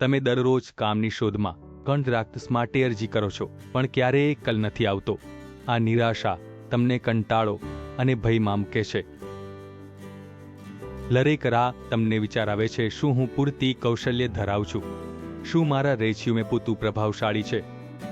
તમે દરરોજ કામની શોધમાં કોન્ટ્રાક્ટ્સ માટે અરજી કરો છો, પણ ક્યારેય કલ નથી આવતો. આ નિરાશા તમને કંટાળો અને ભયમાં મૂકે છે. દરેક રાહ તમને વિચાર આવે છે, શું હું પૂરતી કૌશલ્ય ધરાવું છું? શું મારા રેઝ્યુમે પૂરતું પ્રભાવશાળી છે?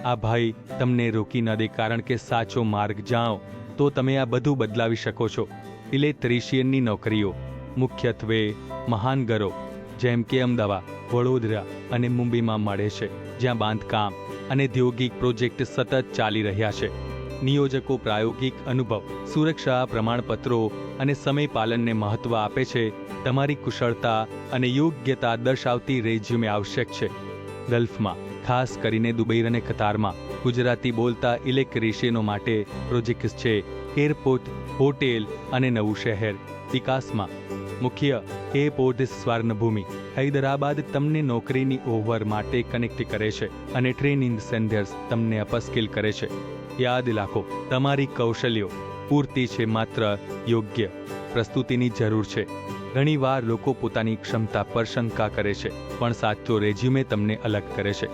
આ ભય તમને રોકી ન દે, કારણ કે સાચો માર્ગ જાણો તો તમે આ બધું બદલાવી શકો છો. ઇલેક્ટ્રિશિયનની નોકરીઓ મુખ્યત્વે મહાનગરો જેમ કે અમદાવાદ, વડોદરા અને મુંબઈમાં મળે છે, જ્યાં બાંધકામ અને ઔદ્યોગિક પ્રોજેક્ટ સતત ચાલી રહ્યા છે. નિયોજકો પ્રાયોગિક અનુભવ, સુરક્ષા પ્રમાણપત્રો અને સમય પાલનને મહત્વ આપે છે. તમારી કુશળતા અને યોગ્યતા દર્શાવતી રેઝ્યુમે આવશ્યક છે. ગલ્ફમાં, ખાસ કરીને દુબઈ અને કતારમાં, ગુજરાતી બોલતા ઇલેક્ટ્રિશિયનો માટે પ્રોજેક્ટ્સ છે. એરપોર્ટ, હોટેલ અને નવું શહેર વિકાસમાં મુખ્ય એરપોર્ટ સ્વર્ણભૂમિ હૈદરાબાદ તમને નોકરીની ઓફર માટે કનેક્ટ કરે છે અને ટ્રેનિંગ સેન્ટર્સ તમને અપસ્કિલ કરે છે. યાદ રાખો, તમારી કૌશલ્યો પૂરતી છે, માત્ર યોગ્ય પ્રસ્તુતિની જરૂર છે. ઘણીવાર લોકો પોતાની ક્ષમતા પર શંકા કરે છે, પણ સાચો રેઝ્યુમે તમને અલગ કરે છે.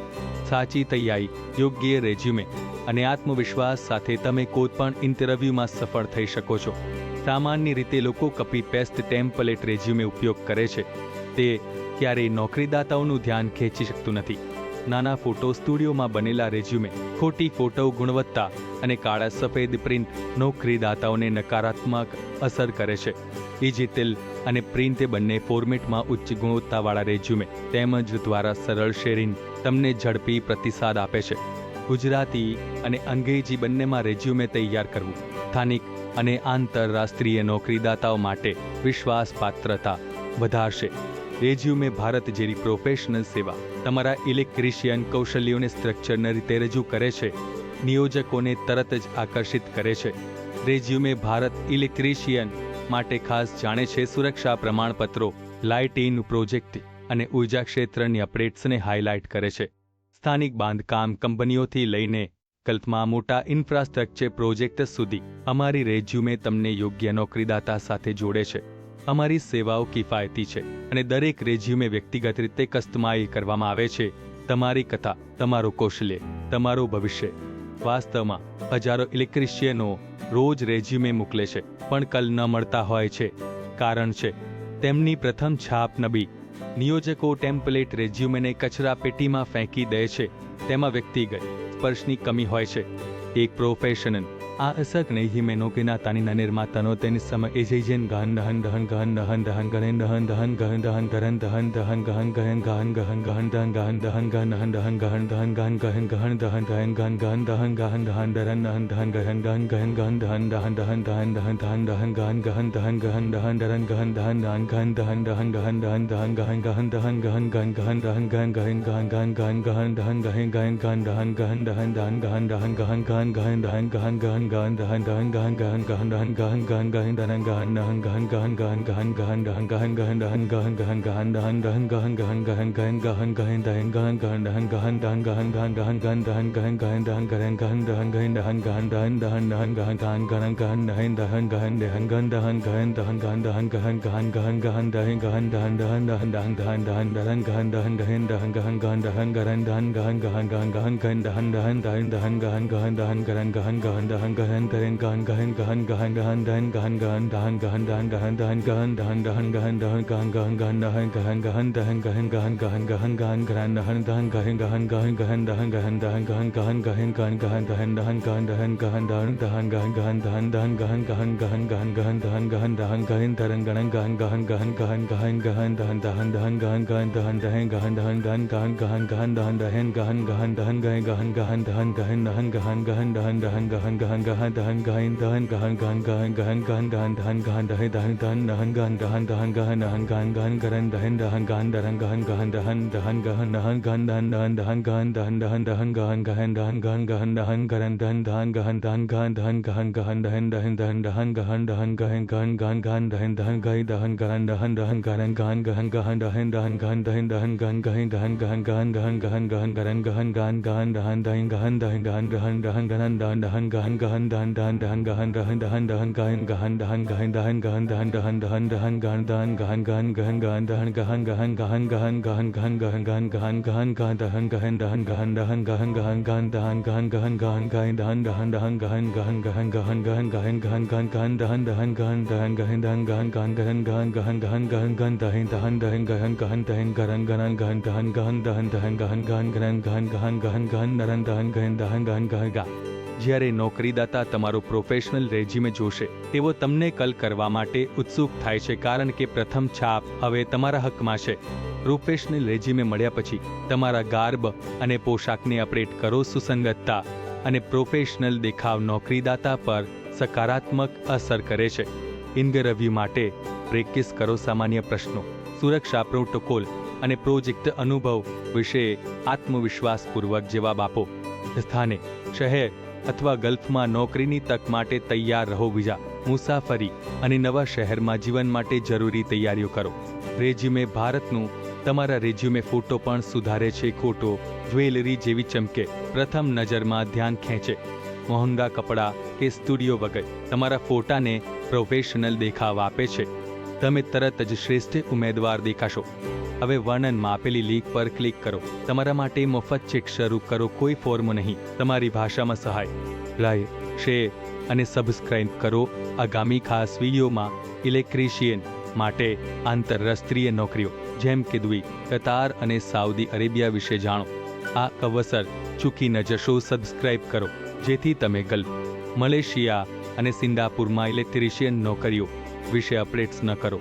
સાચી તૈયારી, યોગ્ય રેઝ્યુમે અને આત્મવિશ્વાસ સાથે તમે કોઈપણ ઇન્ટરવ્યૂમાં સફળ થઈ શકો છો. સામાન્ય રીતે લોકો કોપી પેસ્ટ ટેમ્પલેટ રેઝ્યુમે ઉપયોગ કરે છે. તે ક્યારેય નોકરીદાતાઓનું ધ્યાન ખેંચી શકતું નથી. નાના ફોટો સ્ટુડિયોમાં બનેલા રેઝ્યુમે, ખોટી ફોટો ગુણવત્તા અને કાળા સફેદ પ્રિન્ટ નોકરીદાતાઓને નકારાત્મક અસર કરે છે. ડિજિટલ અને પ્રિન્ટ બંને ફોર્મેટમાં ઉચ્ચ ગુણવત્તાવાળા રેઝ્યુમે તેમજ દ્વારા સરળ શેરિંગ તમને ઝડપી પ્રતિસાદ આપે છે. ગુજરાતી અને અંગ્રેજી બંનેમાં રેઝ્યુમે તૈયાર કરવું સ્થાનિક અને આંતરરાષ્ટ્રીય નોકરીદાતાઓ માટે વિશ્વાસપાત્રતા વધારશે. રેઝ્યુમે ભારત જેવી પ્રોફેશનલ સેવા તમારા ઇલેક્ટ્રિશિયન કૌશલ્યોને સ્ટ્રક્ચરને રીતે રજૂ કરે છે, નિયોજકોને તરત જ આકર્ષિત કરે છે. રેઝ્યુમે ભારત ઇલેક્ટ્રિશિયન માટે ખાસ જાણે છે. સુરક્ષા પ્રમાણપત્રો, લાઇટિંગ પ્રોજેક્ટ અને ઉર્જા ક્ષેત્રની અપડેટ્સને હાઇલાઇટ કરે છે. સ્થાનિક બાંધકામ કંપનીઓથી લઈને ગલ્ફમાં મોટા ઇન્ફ્રાસ્ટ્રક્ચર પ્રોજેક્ટ સુધી અમારી રેઝ્યુમે તમને યોગ્ય નોકરીદાતા સાથે જોડે છે. અમારી સેવાઓ કિફાયતી છે અને દરેક રેઝ્યુમે વ્યક્તિગત રીતે કસ્ટમાઇઝ કરવામાં આવે છે. તમારી કથા, તમારું કૌશલ્ય, તમારું ભવિષ્ય. વાસ્તવમાં હજારો ઇલેક્ટ્રિશિયનો રોજ રેઝ્યુમે મોકલે છે, પણ કલ ન મળતા હોય છે. કારણ છે તેમની પ્રથમ છાપ નબળી. નિયોજકો ટેમ્પલેટ રેઝ્યુમેને કચરા પેટીમાં ફેંકી દે છે. તેમાં વ્યક્તિગત સ્પર્શની કમી હોય છે. એક પ્રોફેશનલ આ અસક નહીં મેનો કે નાતાની નિર્માતાનો તેની સમય એજેજન ગહન દહન દહન ગહન દહન દહન ગહન દહન દહન ગહન દહન ગહન દહન દહન ગહન ગહન ગહન ગહન ગહન દહન ગહન દહન ગહન દહન ગહન દહન ગહન ગહન ગહન દહન ગહન ગહન ગહન દહન ગહન દહન દહન દહન દહન ગહન ગહન ગહન ગહન દહન દહન દહન દહન દહન દહન દહન ગહન ગહન દહન ગહન દહન દહન ગહન દહન દહન ગહન દહન દહન ગહન દહન દહન ગહન ગહન દહન ગહન ગહન ગહન દહન ગહન ગહન ગહન ગહન ગહન ગહન દહન ગહન ગહન ગહન દહન ગહન દહન દહન ગહન દહન ગહન ગહન ગહન દહન ગહન ગહન ગહન દહન ગહન ગહન ગહન ગહન દહન ગહન ગહન ગહન દહન ગહન દહન ગહન ગહન ગહન ગહન ગહન દહન ગહન ગહન દહન ગહન ગહન ગહન દહન દહન ગહન ગહન ગહન ગહન ગહન ગહન દહન ગહન ગહન દહન ગહન દહન ગહન ગહન ગહન ગહન દહન ગહન ગહન દહન ગહન ગહન દહન ગહન દહન ગહન દહન દહન દહન ગહન ગહન ગહન ગહન દહન દહન ગહન દહન ગહન દહન ગહન દહન ગહન દહન ગહન ગહન ગહન ગહન દહન ગહન દહન દહન દહન દહન દહન દહન દહન ગહન દહન ગહન દહન ગહન ગહન દહન ગહન દહન ગહન ગહન ગહન ગહન ગહન દહન દહન દહન દહન ગહન ગહન દહન ગહન ગહન ગહન દહન ગહન દહન ગહન ગહન ગહન ગહન ગહન દહન ગહન ગહન દહન ગહન દહન ગહન દહન ગહન દહન દહન ગહન દહન ગહન ગહન ગહન દહન ગહન ગહન દહન ગહન ગહન ગહન ગહન ગહન ગહન દહન દહન ગહન ગહન ગહન ગહન દહન ગહન દહન ગહન ગહન ગહન ગહન ગહન દહન દહન ગહન દહન ગહન દહન દહન ગહન ગહન દહન દહન ગહન ગહન ગહન ગહન ગહન દહન ગહન દહન ગહન દહન ગહન ગહન ગહન ગહન ગહન ગહન ગહન દહન દહન દહન ગહન ગહન દહન દહન ગહન દહન દહન ગહન ગહન ગહન દહન દહન ગહન ગહન દહન ગહન ગહન ગહન દહન ગહન દહન ગહન ગહન દહન દહન ગહન ગહન ગહન દહન ગહન દહન ગહન ગહન ગહન ગહન ગહન ગહન દહન ગહન દહન દહન દહન દહન ગહન ગહન દહન ગહન દહન ગહન ગહન ગહન દહન દહન ગહન દહન ગહન ગહન દહન દહન ગહન દહન ગહન દહન દહન દહન ગહન દહન દહન દહન ગહન ગહન દહન ગહન ગહન દહન ગહન દહન દહન ગહન દહન ગહન દહન ગહન ગહન દહન દહન દહન દહન ગહન દહન ગહન ગહન ગહન ગહન દહન દહન ગહન દહન ગહન દહન દહન ગહન ગહન ગહન ગહન દહન દહન ગહન દહન દહન ગહન ગહન ગહન ગહન ગહન ગહન ગહન ગહન ગહન ગહન ગહન ગહન દહન દહન ગહન ગહન દહન ગહન ગહન દહન ગહન ગહન દહન દહન દહન દહન ગહન દહન દહન દહન ગહન ગહન દહન ગહન દહન ગહન દહન દહન દહન દહન ગહન દહન ગહન ગહન ગહન ગહન દહન ગહન ગહન ગહન ગહન ગહન ગહન ગહન ગહન ગહન ગહન ગહન દહન ગહન દહન ગહન દહન ગહન ગહન ગહન દહન ગહન ગહન ગહન ગહન દહન દહન દહન ગહન ગહન ગહન ગહન ગહન ગહન ગહન ગહન ગહન દહન દહન ગહન દહન ગહન દહન ગહન ગહન ગહન ગહન ગહન ગહન ગહન ગહન દહન દહન દહન ગહન ગહન દહન ગહન ગહન ગહન દહન ગહન દહન દહન ગહન ગહન ગહન ગહન ગહન ગહન ગહન નરન દહન ગહન દહન ગહન ગહન ગા. જ્યારે નોકરીદાતા તમારો પ્રોફેશનલ રેઝ્યુમે જોશે તેઓ તમને કલ કરવા માટે ઉત્સુક થાય છે, કારણ કે પ્રથમ છાપ હવે તમારા હકમાં છે. પ્રોફેશનલ રેઝ્યુમે મળ્યા પછી તમારા ગાર્બ અને પોશાકને અપડેટ કરો. સુસંગતતા અને પ્રોફેશનલ દેખાવ નોકરીદાતા પર સકારાત્મક અસર કરે છે. ઇન્ટરવ્યૂ માટે પ્રેક્ટિસ કરો. સામાન્ય પ્રશ્નો, સુરક્ષા પ્રોટોકોલ અને પ્રોજેક્ટ અનુભવ વિશે આત્મવિશ્વાસપૂર્વક જવાબ આપો. સ્થાને, શહેર અથવા ગલ્ફમાં નોકરીની તક માટે તૈયાર રહો. વિઝા, મુસાફરી અને નવા શહેરમાં જીવન માટે જરૂરી તૈયારીઓ કરો. રેઝ્યુમે ભારતનું તમારા રેઝ્યુમે ફોટો પણ સુધારે છે. ખોટો જ્વેલરી જેવી ચમકે, પ્રથમ નજરમાં ધ્યાન ખેંચે. મોંઘા કપડાં કે સ્ટુડિયો વગર તમારા ફોટાને પ્રોફેશનલ દેખાવ આપે છે. તમે તરત જ શ્રેષ્ઠ ઉમેદવાર દેખાશો. હવે વર્ણનમાં આપેલી લિંક પર ક્લિક કરો. તમારા માટે મફત ચેક શરૂ કરો. કોઈ ફોર્મ નહીં. તમારી ભાષામાં સહાય. લાઈક, શેર અને સબસ્ક્રાઇબ કરો. આગામી ખાસ વિડીયોમાં ઇલેક્ટ્રિશિયન માટે આંતરરાષ્ટ્રીય નોકરીઓ જેમ કે દુબઈ, કતાર અને સાઉદી અરેબિયા વિશે જાણો. આ અવસર ચૂકી ન જશો. સબસ્ક્રાઇબ કરો જેથી તમે ગલ્ફ, મલેશિયા અને સિંગાપુરમાં ઇલેક્ટ્રિશિયન નોકરીઓ વિશે અપડેટ્સ ન કરો.